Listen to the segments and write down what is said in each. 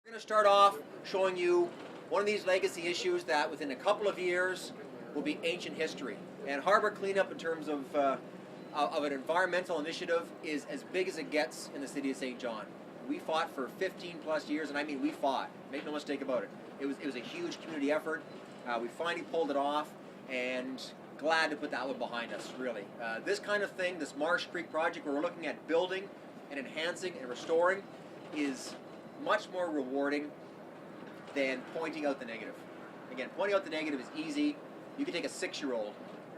We're going to start off showing you one of these legacy issues that within a couple of years will be ancient history. And harbor cleanup in terms of an environmental initiative is as big as it gets in the city of St. John. We fought for 15 plus years, and I mean we fought. Make no mistake about it. It was a huge community effort. We finally pulled it off, and glad to put that one behind us, really. This kind of thing, this Marsh Creek project where we're looking at building and enhancing and restoring is much more rewarding than pointing out the negative. Again, pointing out the negative is easy. You can take a 6-year-old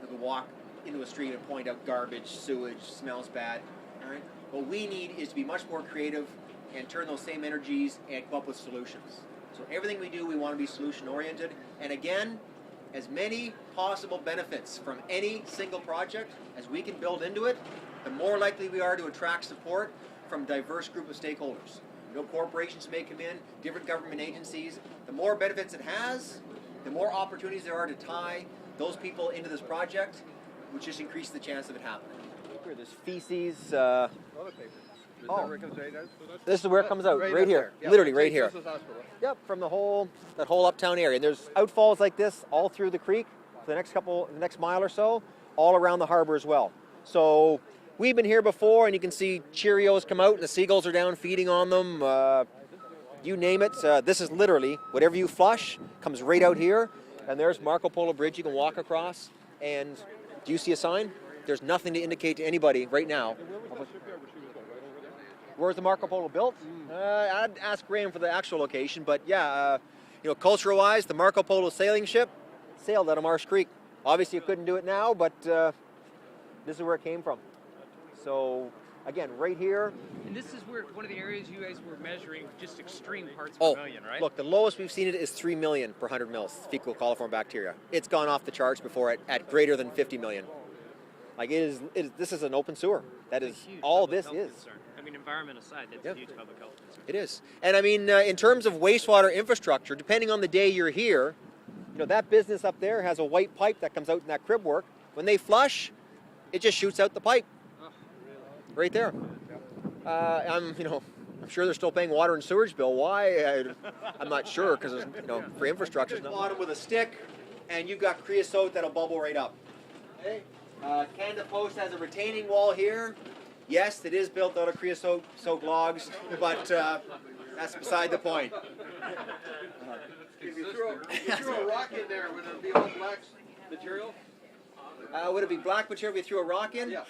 who can walk into a street and point out garbage, sewage, smells bad. All right? What we need is to be much more creative and turn those same energies and come up with solutions. So everything we do, we want to be solution oriented. And again, as many possible benefits from any single project as we can build into it, the more likely we are to attract support from a diverse group of stakeholders. Corporations may come in, different government agencies. The more benefits it has, the more opportunities there are to tie those people into this project, which just increases the chance of it happening. There's feces. This is where it comes out, right here, yep. Literally right here. Yep, from that whole uptown area. And there's outfalls like this all through the creek for the next mile or so, all around the harbor as well. So we've been here before, and you can see Cheerios come out, and the seagulls are down feeding on them. You name it. This is literally whatever you flush comes right out here. And there's Marco Polo Bridge you can walk across. And do you see a sign? There's nothing to indicate to anybody right now. Where's the Marco Polo built? I'd ask Graham for the actual location, but yeah, cultural-wise, the Marco Polo sailing ship sailed out of Marsh Creek. Obviously, you couldn't do it now, but this is where it came from. So, again, right here. And this is where one of the areas you guys were measuring just extreme parts per million, right? Look, the lowest we've seen it is 3 million per 100 mils fecal coliform bacteria. It's gone off the charts before at greater than 50 million. Like this is an open sewer. That is all this is. Concern. I mean, environment aside, that's a huge public health concern. It is. And I mean, in terms of wastewater infrastructure, depending on the day you're here, that business up there has a white pipe that comes out in that crib work. When they flush, it just shoots out the pipe. Right there. I'm sure they're still paying water and sewage bill. Why? I'm not sure, because for infrastructure. Bottom with a stick, and you've got creosote that'll bubble right up. Okay. Canada Post has a retaining wall here. Yes, it is built out of creosote soaked logs, but that's beside the point. If you threw a rock in there, would it be all black material? Would it be black material if we threw a rock in? Yeah,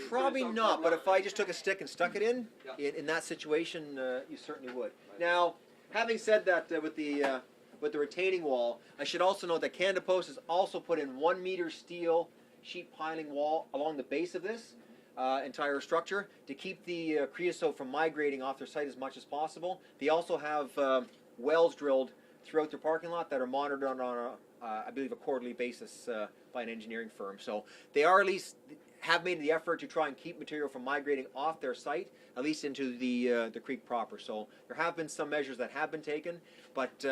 probably not, but if I just took a stick and stuck it in that situation, you certainly would. Now, having said that, with the retaining wall, I should also note that Canada Post has also put in 1 meter steel sheet piling wall along the base of this entire structure to keep the creosote from migrating off their site as much as possible. They also have wells drilled throughout their parking lot that are monitored on I believe a quarterly basis by an engineering firm. So they are at least have made the effort to try and keep material from migrating off their site, at least into the creek proper. So there have been some measures that have been taken, but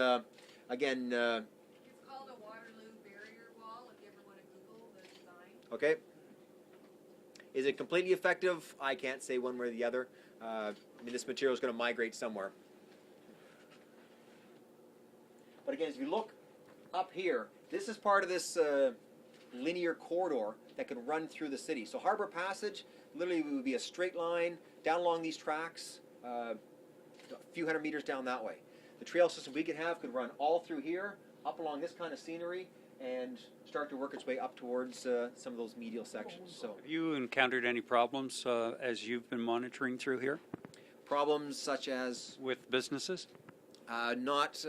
again. It's called a Waterloo barrier wall. If you ever want to Google the design. Okay. Is it completely effective? I can't say one way or the other. I mean, this material is going to migrate somewhere. But again, as you look up here, this is part of this linear corridor that can run through the city. So Harbor Passage literally would be a straight line down along these tracks, a few hundred meters down that way. The trail system we could have could run all through here, up along this kind of scenery, and start to work its way up towards some of those medial sections. So, have you encountered any problems as you've been monitoring through here? Problems such as? With businesses? Not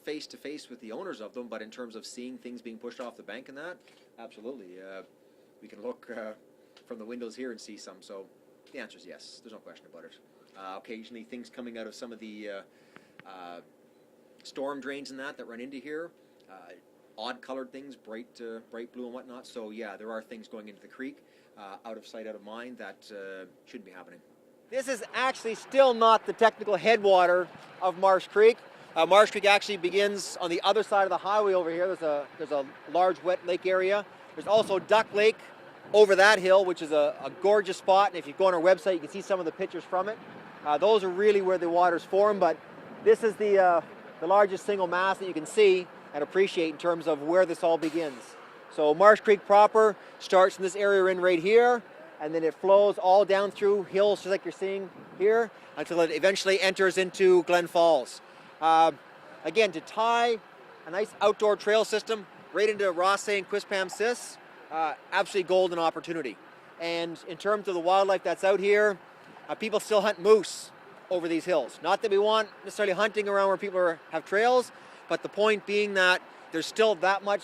face to face with the owners of them, but in terms of seeing things being pushed off the bank and that, absolutely. We can look from the windows here and see some. So the answer is yes. There's no question about it. Occasionally, things coming out of some of the storm drains and that run into here. Odd colored things, bright blue and whatnot. So yeah, there are things going into the creek, out of sight, out of mind, that shouldn't be happening. This is actually still not the technical headwater of Marsh Creek. Marsh Creek actually begins on the other side of the highway over here. There's a large wet lake area. There's also Duck Lake over that hill, which is a gorgeous spot. And if you go on our website, you can see some of the pictures from it. Those are really where the waters form, but this is the largest single mass that you can see and appreciate in terms of where this all begins. So Marsh Creek proper starts in this area we're in right here, and then it flows all down through hills just like you're seeing here until it eventually enters into Glen Falls. Again, to tie a nice outdoor trail system right into Rothsay and Quispam-Sis, absolutely golden opportunity. And in terms of the wildlife that's out here, people still hunt moose over these hills. Not that we want necessarily hunting around where people have trails, but the point being that there's still that much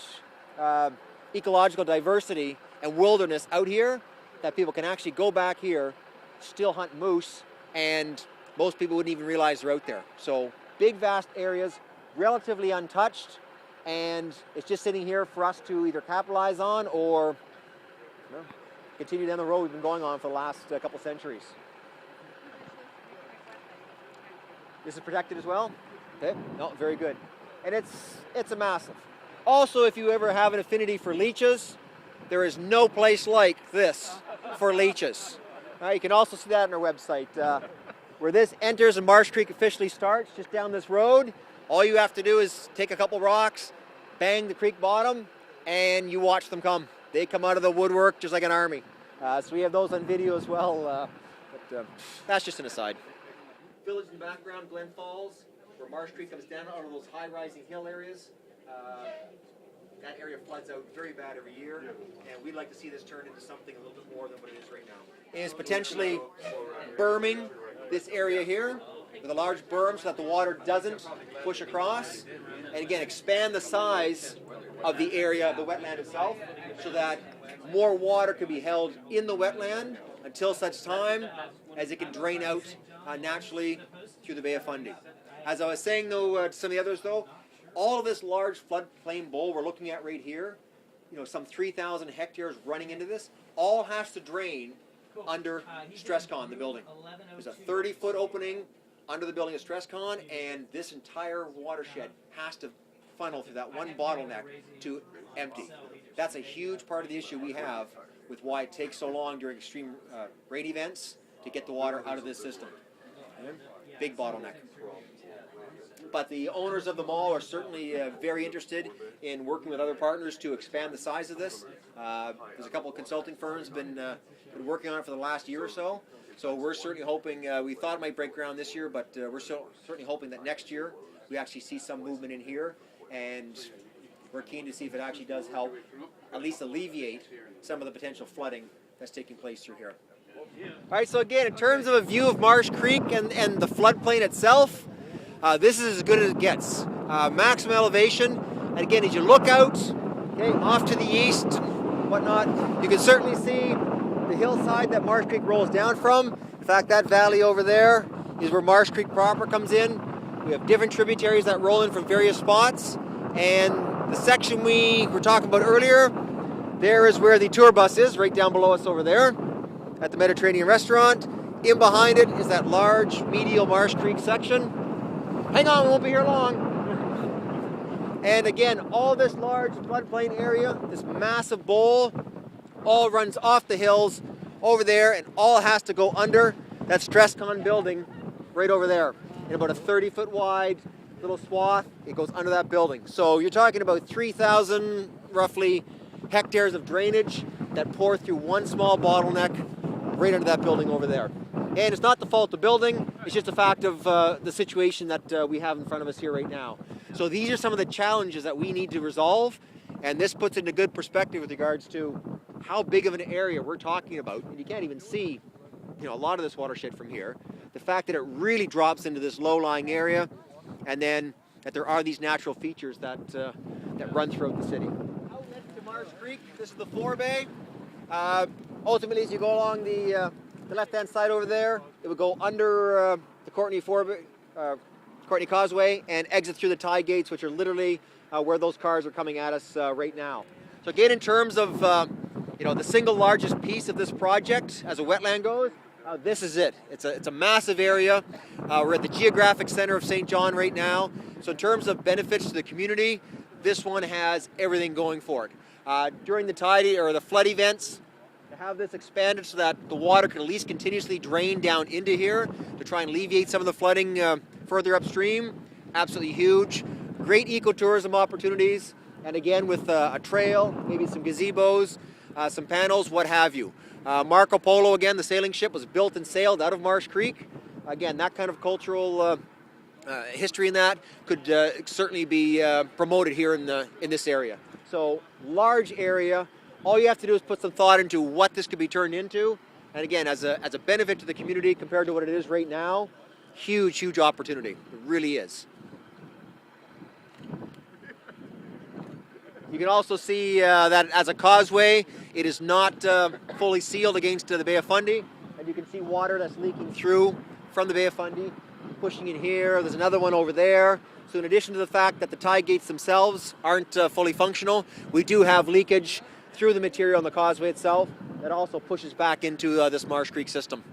ecological diversity and wilderness out here that people can actually go back here, still hunt moose, and most people wouldn't even realize they're out there. So big, vast areas, relatively untouched, and it's just sitting here for us to either capitalize on or continue down the road we've been going on for the last couple centuries. This is protected as well? Okay, no, very good. And it's a massive. Also, if you ever have an affinity for leeches, there is no place like this for leeches. You can also see that on our website. Where this enters and Marsh Creek officially starts, just down this road, all you have to do is take a couple rocks, bang the creek bottom, and you watch them come. They come out of the woodwork just like an army. So we have those on video as well, but that's just an aside. Village in the background, Glen Falls, where Marsh Creek comes down out of those high-rising hill areas. That area floods out very bad every year, and we'd like to see this turn into something a little bit more than what it is right now. It is potentially berming this area here with a large berm so that the water doesn't push across, and again expand the size of the area of the wetland itself so that more water can be held in the wetland until such time as it can drain out naturally through the Bay of Fundy. As I was saying though to some of the others though, all of this large floodplain bowl we're looking at right here, some 3,000 hectares running into this, all has to drain under StressCon, the building. There's a 30-foot opening under the building of StressCon, and this entire watershed has to funnel through that one bottleneck to empty. That's a huge part of the issue we have with why it takes so long during extreme rain events to get the water out of this system. Big bottleneck. But the owners of the mall are certainly very interested in working with other partners to expand the size of this. There's a couple of consulting firms been working on it for the last year or so. So we're certainly hoping, we thought it might break ground this year, but we're certainly hoping that next year we actually see some movement in here. And we're keen to see if it actually does help at least alleviate some of the potential flooding that's taking place through here. All right, so again, in terms of a view of Marsh Creek and the floodplain itself, this is as good as it gets. Maximum elevation, and again, as you look out, off to the east and whatnot, you can certainly see the hillside that Marsh Creek rolls down from. In fact, that valley over there is where Marsh Creek proper comes in. We have different tributaries that roll in from various spots, and the section we were talking about earlier, there is where the tour bus is, right down below us over there at the Mediterranean restaurant. In behind it is that large medial Marsh Creek section. Hang on, we won't be here long. And again, all this large floodplain area, this massive bowl, all runs off the hills over there, and all has to go under that StressCon building right over there. In about a 30-foot wide little swath, it goes under that building. So you're talking about 3,000 roughly hectares of drainage that pour through one small bottleneck right under that building over there. And it's not the fault of the building, it's just a fact of the situation that we have in front of us here right now. So these are some of the challenges that we need to resolve, and this puts it into good perspective with regards to how big of an area we're talking about. And you can't even see a lot of this watershed from here. The fact that it really drops into this low-lying area, and then that there are these natural features that run throughout the city. Outlet to Marsh Creek, this is the forebay. Ultimately, as you go along the left-hand side over there, it would go under the Courtney Causeway and exit through the tie gates, which are literally where those cars are coming at us right now. So again, in terms of the single largest piece of this project as a wetland goes, this is it. It's a massive area. We're at the geographic center of St. John right now. So in terms of benefits to the community, this one has everything going for it. During the tide or the flood events, to have this expanded so that the water can at least continuously drain down into here to try and alleviate some of the flooding further upstream. Absolutely huge. Great ecotourism opportunities, and again with a trail, maybe some gazebos, some panels, what have you. Marco Polo, again, the sailing ship was built and sailed out of Marsh Creek. Again, that kind of cultural history in that could certainly be promoted here in this area. So large area. All you have to do is put some thought into what this could be turned into. And again, as a benefit to the community compared to what it is right now, huge, huge opportunity. It really is. You can also see that as a causeway, it is not fully sealed against the Bay of Fundy. And you can see water that's leaking through from the Bay of Fundy, pushing in here. There's another one over there. So in addition to the fact that the tide gates themselves aren't fully functional, we do have leakage through the material on the causeway itself that also pushes back into this Marsh Creek system.